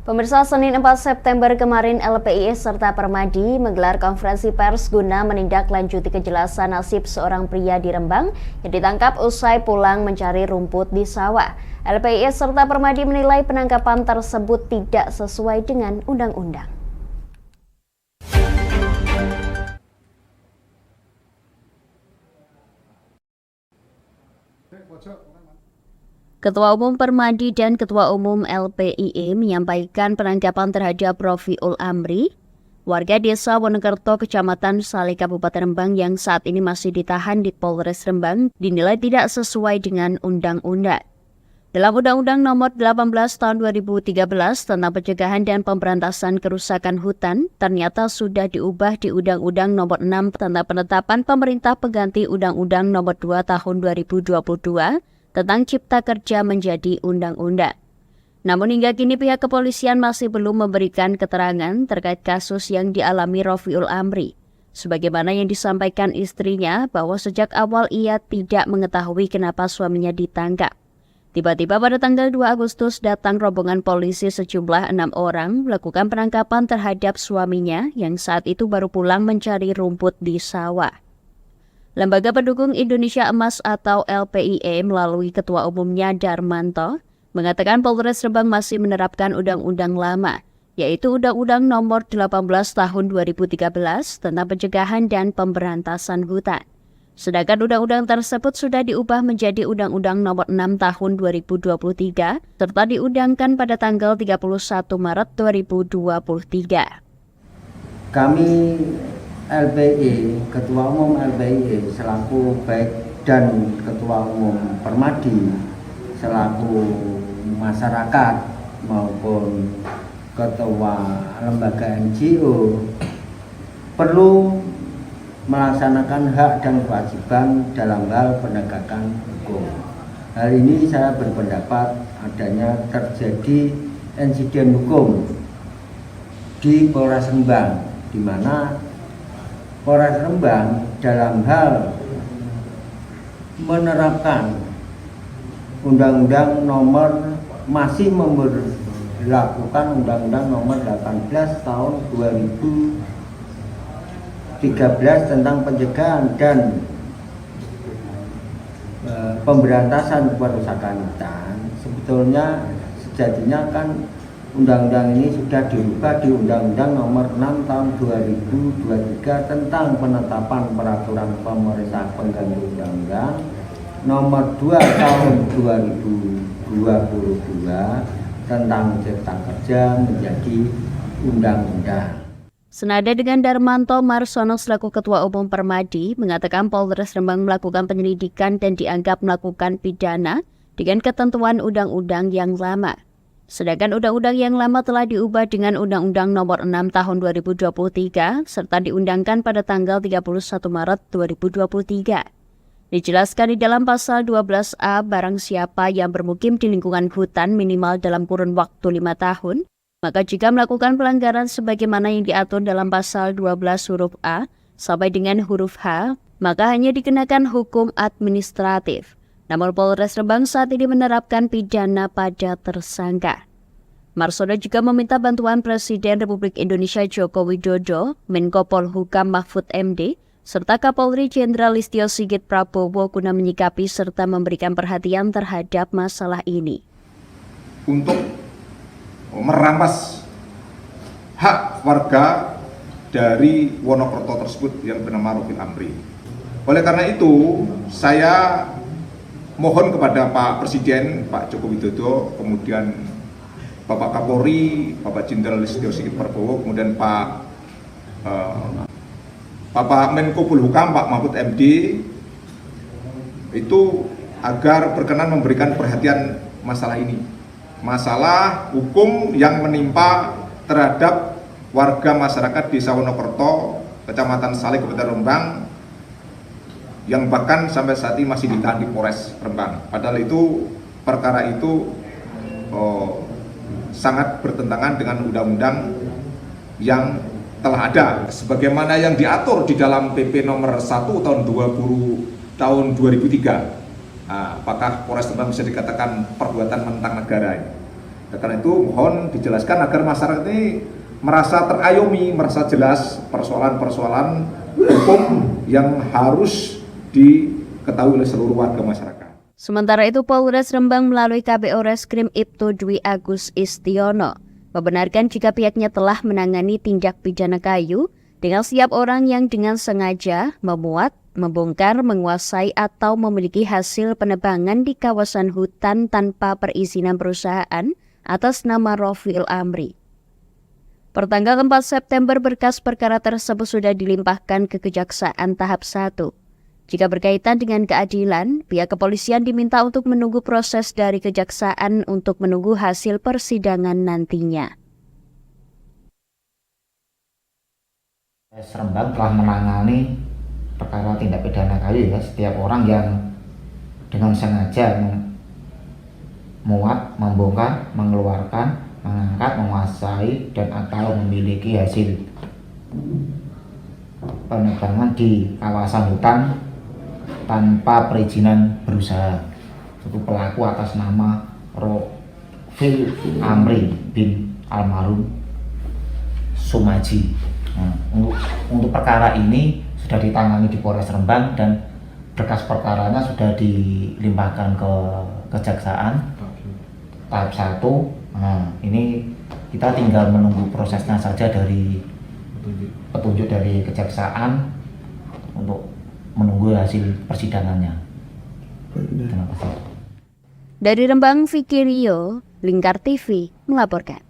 Pemirsa, Senin 4 September kemarin LPII serta Permadi menggelar konferensi pers guna menindaklanjuti kejelasan nasib seorang pria di Rembang yang ditangkap usai pulang mencari rumput di sawah. LPII serta Permadi menilai penangkapan tersebut tidak sesuai dengan undang-undang. Ketua Umum Permadi dan Ketua Umum LPII menyampaikan penangkapan terhadap Rofiul Amri, warga desa Wonokerto, Kecamatan Saleh, Kabupaten Rembang yang saat ini masih ditahan di Polres Rembang dinilai tidak sesuai dengan undang-undang. Dalam Undang-Undang Nomor 18 Tahun 2013 tentang Pencegahan dan Pemberantasan Kerusakan Hutan ternyata sudah diubah di Undang-Undang Nomor 6 tentang Penetapan Pemerintah Pengganti Undang-Undang Nomor 2 Tahun 2022 tentang Cipta Kerja menjadi undang-undang. Namun hingga kini pihak kepolisian masih belum memberikan keterangan terkait kasus yang dialami Rofiul Amri. Sebagaimana yang disampaikan istrinya bahwa sejak awal ia tidak mengetahui kenapa suaminya ditangkap. Tiba-tiba pada tanggal 2 Agustus datang rombongan polisi sejumlah 6 orang melakukan penangkapan terhadap suaminya yang saat itu baru pulang mencari rumput di sawah. Lembaga Pendukung Indonesia Emas atau LPII melalui Ketua Umumnya Darmanto mengatakan Polres Rembang masih menerapkan undang-undang lama, yaitu Undang-Undang Nomor 18 Tahun 2013 tentang Pencegahan dan Pemberantasan Hutan. Sedangkan undang-undang tersebut sudah diubah menjadi Undang-Undang Nomor 6 Tahun 2023 serta diundangkan pada tanggal 31 Maret 2023. Kami LPII, Ketua Umum LPII selaku baik dan Ketua Umum Permadi selaku masyarakat maupun Ketua Lembaga NGO perlu melaksanakan hak dan kewajiban dalam hal penegakan hukum. Hal ini saya berpendapat adanya terjadi insiden hukum di Polres Rembang, di mana Polres Rembang dalam hal menerapkan Undang-Undang Nomor masih memberlakukan Undang-Undang Nomor 18 Tahun 2013 tentang Pencegahan dan Pemberantasan Kerusakan Hutan. Sebetulnya sejatinya kan Undang-undang ini sudah dirubah di Undang-Undang Nomor 6 Tahun 2023 tentang penetapan peraturan pemerintah pengganti Undang-Undang Nomor 2 Tahun 2022 tentang Cipta Kerja menjadi undang-undang. Senada dengan Darmanto, Marsono selaku Ketua Umum Permadi mengatakan Polres Rembang melakukan penyelidikan dan dianggap melakukan pidana dengan ketentuan undang-undang yang lama. Sedangkan undang-undang yang lama telah diubah dengan Undang-Undang Nomor 6 Tahun 2023 serta diundangkan pada tanggal 31 Maret 2023. Dijelaskan di dalam pasal 12A, barang siapa yang bermukim di lingkungan hutan minimal dalam kurun waktu 5 tahun, maka jika melakukan pelanggaran sebagaimana yang diatur dalam pasal 12 huruf A sampai dengan huruf H, maka hanya dikenakan hukum administratif. Namun Polres Rembang saat ini menerapkan pidana pada tersangka. Marsono juga meminta bantuan Presiden Republik Indonesia Joko Widodo, Menko Polhukam Mahfud MD, serta Kapolri Jenderal Listio Sigit Prabowo guna menyikapi serta memberikan perhatian terhadap masalah ini. Untuk merampas hak warga dari Wonokerto tersebut yang bernama Rofiul Amri. Oleh karena itu, saya mohon kepada Pak Presiden, Pak Joko Widodo, kemudian Bapak Kapolri, Bapak Jenderal Listio Sigit Prabowo, kemudian Bapak Menko Polhukam, Pak Mahfud MD, itu agar berkenan memberikan perhatian masalah ini. Masalah hukum yang menimpa terhadap warga masyarakat Desa Wonokerto, Kecamatan Saleh, Kabupaten Rembang, yang bahkan sampai saat ini masih ditahan di Polres Rembang. Padahal itu perkara itu sangat bertentangan dengan undang-undang yang telah ada sebagaimana yang diatur di dalam PP nomor 1 tahun 2003. Apakah Polres Rembang bisa dikatakan perbuatan menentang negara ini? Karena itu mohon dijelaskan agar masyarakat ini merasa terayomi, merasa jelas persoalan-persoalan hukum yang harus diketahui oleh seluruh warga masyarakat. Sementara itu, Polres Rembang melalui KPO Reskrim Ibtu Dwi Agus Istiono membenarkan jika pihaknya telah menangani tindak pidana kayu dengan setiap orang yang dengan sengaja memuat, membongkar, menguasai atau memiliki hasil penebangan di kawasan hutan tanpa perizinan perusahaan atas nama Rafiul Amri. Pertanggal 4 September berkas perkara tersebut sudah dilimpahkan ke Kejaksaan tahap 1. Jika berkaitan dengan keadilan, pihak kepolisian diminta untuk menunggu proses dari Kejaksaan untuk menunggu hasil persidangan nantinya. Rembang telah menangani perkara tindak pidana kayu ya, setiap orang yang dengan sengaja memuat, membongkar, mengeluarkan, mengangkat, menguasai dan atau memiliki hasil penebangan di kawasan hutan tanpa perizinan berusaha. Itu pelaku atas nama Rafiul Amri bin almarhum Sumaji. Nah, untuk perkara ini sudah ditangani di Polres Rembang dan berkas perkaranya sudah dilimpahkan ke Kejaksaan tahap 1. Nah, ini kita tinggal menunggu prosesnya saja dari petunjuk dari Kejaksaan untuk menunggu hasil persidangannya. Terima kasih. Dari Rembang, Vicky Rio, Lingkar TV melaporkan.